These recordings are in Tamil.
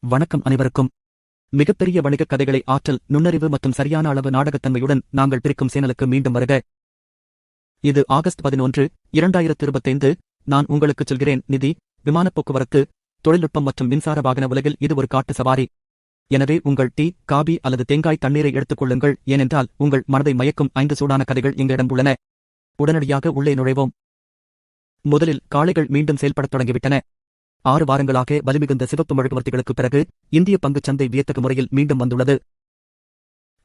வணக்கம் அனைவருக்கும். மிகப்பெரிய வணிகக் கதைகளை ஆற்றல், நுண்ணறிவு மற்றும் சரியான அளவு நாடகத்தன்மையுடன் நாங்கள் பிரிக்கும் சேனலுக்கு மீண்டும் வருக. இது ஆகஸ்ட் 11, 2025. நான் உங்களுக்குச் சொல்கிறேன். நிதி, விமானப் போக்குவரத்து, தொழில்நுட்பம் மற்றும் மின்சார வாகன உலகில் இது ஒரு காட்டு சவாரி. எனவே உங்கள் டீ, காபி அல்லது தேங்காய் தண்ணீரை எடுத்துக் கொள்ளுங்கள், ஏனென்றால் உங்கள் மனதை மயக்கும் 5 சூடான கதைகள் எங்களிடம் உள்ளன. உடனடியாக உள்ளே நுழைவோம். முதலில் காளைகள் மீண்டும் செயல்படத் தொடங்கிவிட்டன. 6 வாரங்களாக வலிமிகுந்த சிவப்பு மெழுகுவர்த்திகளுக்குப் பிறகு இந்திய பங்குச் சந்தை வியத்தகு முறையில் மீண்டும் வந்துள்ளது.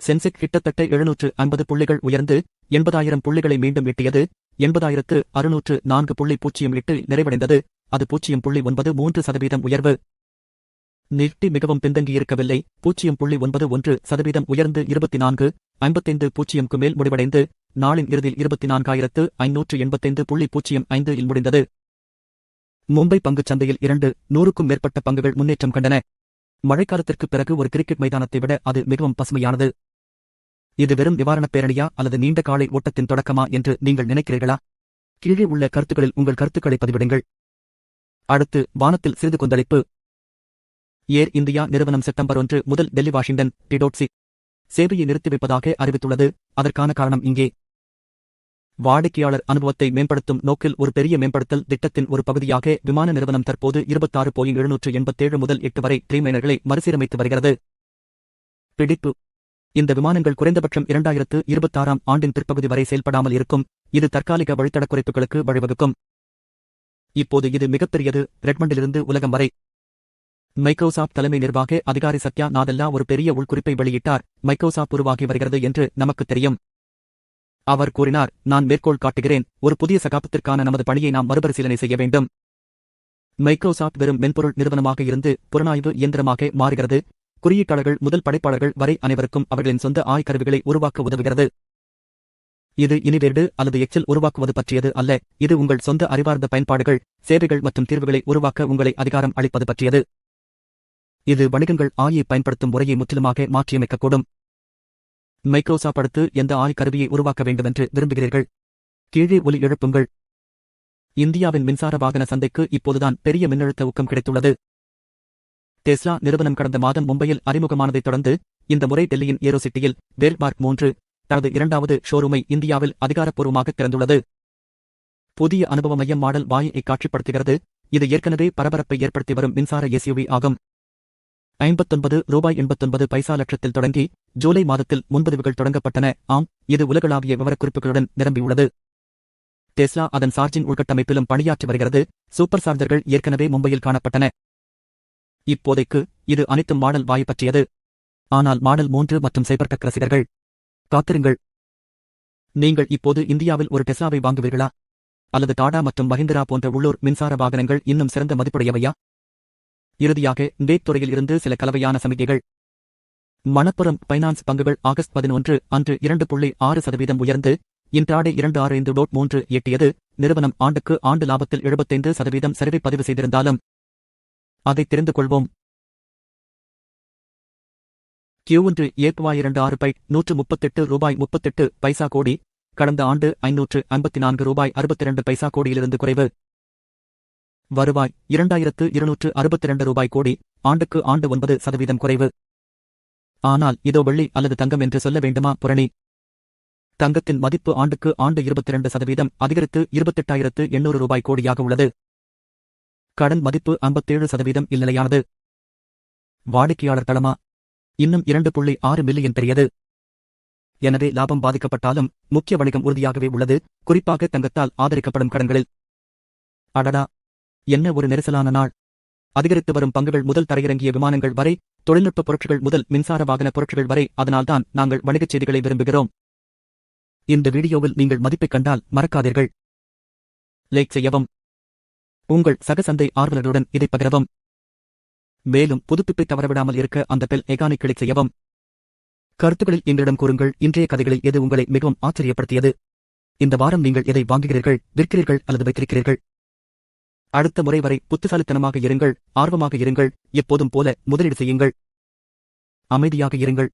சென்செக்ஸ் கிட்டத்தட்ட 750 புள்ளிகள் உயர்ந்து 80,000 புள்ளிகளை மீண்டும் எட்டியது. 80,604.08 நிறைவடைந்தது. அது 0.93% உயர்வு. நிஃப்டி மிகவும் பின்தங்கியிருக்கவில்லை. 0.91% உயர்ந்து 24,55 மேல் முடிவடைந்து நாளின் இறுதியில் 24,585.05 இல் முடிந்தது. மும்பை பங்குச் சந்தையில் 200க்கும் மேற்பட்ட பங்குகள் முன்னேற்றம் கண்டன. மழைக்காலத்திற்குப் பிறகு ஒரு கிரிக்கெட் மைதானத்தை விட அது மிகவும் பசுமையானது. இது வெறும் நிவாரணப் பேரணியா அல்லது நீண்ட காலை ஓட்டத்தின் தொடக்கமா என்று நீங்கள் நினைக்கிறீர்களா? கீழே உள்ள கருத்துக்களில் உங்கள் கருத்துக்களை பதிவிடுங்கள். அடுத்து, வானத்தில் சிறிது கொந்தளிப்பு. ஏர் இந்தியா நிறுவனம் செப்டம்பர் 1 முதல் டெல்லி வாஷிங்டன் டி.சி. சேவையை நிறுத்தி வைப்பதாக அறிவித்துள்ளது. அதற்கான காரணம் இங்கே. வாடிக்கையாளர் அனுபவத்தை மேம்படுத்தும் நோக்கில் ஒரு பெரிய மேம்படுத்தல் திட்டத்தின் ஒரு பகுதியாக விமான நிறுவனம் தற்போது 26.787 முதல் 8 வரை ட்ரீம்லைனர்களை மறுசீரமைத்து வருகிறது. பிடிப்பு: இந்த விமானங்கள் குறைந்தபட்சம் 2026ஆம் ஆண்டின் பிற்பகுதி வரை செயல்படாமல் இருக்கும். இது தற்காலிக வழித்தடக் குறைப்புகளுக்கு வழிவகுக்கும். இப்போது இது மிகப்பெரியது. ரெட்மண்டிலிருந்து உலகம் வரை. மைக்ரோசாப்ட் தலைமை நிர்வாக அதிகாரி சத்யா நாதல்லா ஒரு பெரிய உள்குறிப்பை வெளியிட்டார். மைக்ரோசாப்ட் உருவாகி வருகிறது என்று நமக்குத் தெரியும். அவர் கூறினார், நான் மேற்கோள் காட்டுகிறேன், ஒரு புதிய சகாப்தத்திற்கான நமது பணியை நாம் மறுபரிசீலனை செய்ய வேண்டும். மைக்ரோசாப்ட் வெறும் மென்பொருள் நிறுவனமாக இருந்து புலனாய்வு இயந்திரமாக மாறுகிறது. குறியீட்டாளர்கள் முதல் படைப்பாளர்கள் வரை அனைவருக்கும் அவர்களின் சொந்த ஆய்கருவிகளை உருவாக்க உதவுகிறது. இது இனி வேர்டு அல்லது எக்ஸெல் உருவாக்குவது பற்றியது அல்ல. இது உங்கள் சொந்த அறிவார்ந்த பயன்பாடுகள், சேவைகள் மற்றும் தீர்வுகளை உருவாக்க உங்களை அதிகாரம் அளிப்பது பற்றியது. இது வணிகங்கள் AI பயன்படுத்தும் முறையை முற்றிலுமாக மாற்றியமைக்கக்கூடும். மைக்ரோசாப்ட் அடுத்து எந்த கருவியை உருவாக்க வேண்டுமென்று விரும்புகிறீர்கள்? கீழே ஒலி எழுப்புங்கள். இந்தியாவின் மின்சார வாகன சந்தைக்கு இப்போதுதான் பெரிய மின்னழுத்த ஊக்கம் கிடைத்துள்ளது. டெஸ்லா நிறுவனம் கடந்த மாதம் மும்பையில் அறிமுகமானதைத் தொடர்ந்து இந்த முறை டெல்லியின் ஏரோசிட்டியில் வேல்மார்க் 3 தனது 2வது ஷோரூமை இந்தியாவில் அதிகாரப்பூர்வமாக திறந்துள்ளது. புதிய அனுபவ மையம் மாடல் வாயை காட்சிப்படுத்துகிறது. இது ஏற்கனவே பரபரப்பை ஏற்படுத்தி வரும் மின்சார SUV ஆகும். $59.89 லட்சத்தில் தொடங்கி ஜூலை மாதத்தில் முன்பதிவுகள் தொடங்கப்பட்டன. ஆம், இது உலகளாவிய விவரக்குறிப்புகளுடன் நிரம்பியுள்ளது. டெஸ்லா அதன் சார்ஜிங் உள்கட்டமைப்பிலும் பணியாற்றி வருகிறது. சூப்பர் சார்ஜர்கள் ஏற்கனவே மும்பையில் காணப்பட்டன. இப்போதைக்கு இது அனைத்தும் மாடல் வாய் பற்றியது. ஆனால் மாடல் 3 மற்றும் சைபர்டெக் ரசிகர்கள், காத்திருங்கள். நீங்கள் இப்போது இந்தியாவில் ஒரு டெஸ்லாவை வாங்குவீர்களா? அல்லது டாடா மற்றும் மஹிந்திரா போன்ற உள்ளூர் மின்சார வாகனங்கள் இன்னும் சிறந்த மதிப்புடையவையா? இறுதியாக டேட் துறையில் இருந்து சில கலவையான சமிக்கைகள். மணப்புரம் பைனான்ஸ் பங்குகள் ஆகஸ்ட் 11 அன்று 2.6% உயர்ந்து இன்ட்ராடே 265.3 எட்டியது. நிறுவனம் ஆண்டுக்கு ஆண்டு லாபத்தில் 75% சரிவை பதிவு செய்திருந்தாலும் அதை தெரிந்து கொள்வோம். Q1 7.26 $138.38 கோடி, கடந்த ஆண்டு $554.62 கோடியிலிருந்து குறைவு. வருவாய் $2,262 கோடி, ஆண்டுக்கு ஆண்டு 9% குறைவு. ஆனால் இதோ வெள்ளி அல்லது தங்கம் என்று சொல்ல வேண்டுமா புரணி? தங்கத்தின் மதிப்பு ஆண்டுக்கு ஆண்டு 22% அதிகரித்து $28,800 கோடியாக உள்ளது. கடன் மதிப்பு 57% நிலையானது. வாடிக்கையாளர் தளமா? இன்னும் 2.6 மில்லியன் பெரியது. எனவே லாபம் பாதிக்கப்பட்டாலும் முக்கிய வணிகம் உறுதியாகவே உள்ளது, குறிப்பாக தங்கத்தால் ஆதரிக்கப்படும் கடன்களில். அடடா, என்ன ஒரு நெரிசலான நாள்! அதிகரித்து வரும் பங்குகள் முதல் தரையிறங்கிய விமானங்கள் வரை, தொழில்நுட்ப புரட்சிகள் முதல் மின்சார வாகன புரட்சிகள் வரை. அதனால்தான் நாங்கள் வணிகச் செய்திகளை விரும்புகிறோம். இந்த வீடியோவில் நீங்கள் மதிப்பைக் கண்டால் மறக்காதீர்கள். லைக் செய்யவும். உங்கள் சக சந்தை ஆர்வலர்களுடன் இதைப் பகிரவும். மேலும் புதுப்பிப்பை தவறவிடாமல் இருக்க அந்த பெல் ஐகானை கிளிக் செய்யவும். கருத்துக்களில் எங்களிடம் கூறுங்கள். இன்றைய கதைகளில் எது உங்களை மிகவும் ஆச்சரியப்படுத்தியது? இந்த வாரம் நீங்கள் எதை வாங்குகிறீர்கள், விற்கிறீர்கள் அல்லது வைத்திருக்கிறீர்கள்? அடுத்த முறை வரை புத்திசாலித்தனமாக இருங்கள், ஆர்வமாக இருங்கள், எப்போதும் போல முதலீடு செய்யுங்கள். அமைதியாக இருங்கள்.